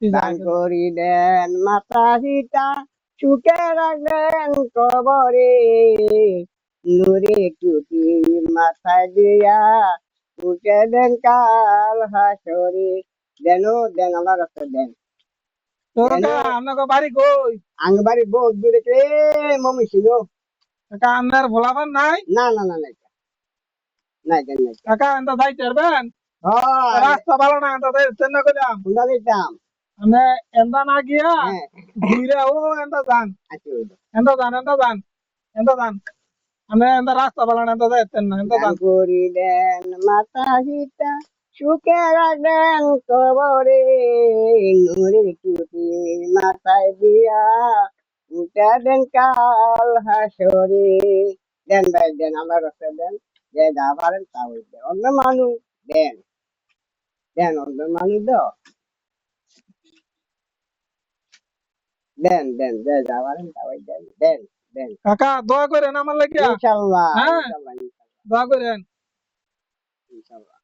দান করিলেন মাতা সীতা, সুখে রাখলেন কবরে। নুরে টুপি মাথায় দিয়া, উঠে দেন কাল হাসরে। দেন দেন, আমার কাছে দেন। আপনাকে বাড়ি কই? আঙ্গবাড়ি বহুত দূরে রে, মমি ছিল। কাকা আপনার ভোলাবার নাই? না না না নাই নাই দেন নাই। কাকা এনতা যাই চারবেন? হয় রাস্তা ভালো না, এনতা যাইতেন না কইলাম। শুনা দিতাম। আপনি এনতা না গিয়া হ্যাঁ ঘুরে ও এনতা যান, আচ্ছা, এনতা যান, এনতা যান, এনতা যান। আপনি এনতা রাস্তা ভালো না, এনতা যাইতেন না, এনতা দান যান। করিলেন মাতা সীতা, সুখে রাখলেন কবরে। নুরের টুপি মাথায় দিয়া, উঠে দেন কাল হাসরে। দেন ভাই দেন, আমার কাছে দেন। যে যা পারেন তা হইবে, অন্য মানুষ দেন। দেন অন্য মানুষ দাও। দেন দেন, যে যা পারেন তা হই দেন। দেন দেন। কাকা দোয়া করেন আমার লাগিয়া। ইনশাল্লাহ হ্যাঁ, ইনশাল্লাহ দোয়া করেন। ইনশাল্লাহ।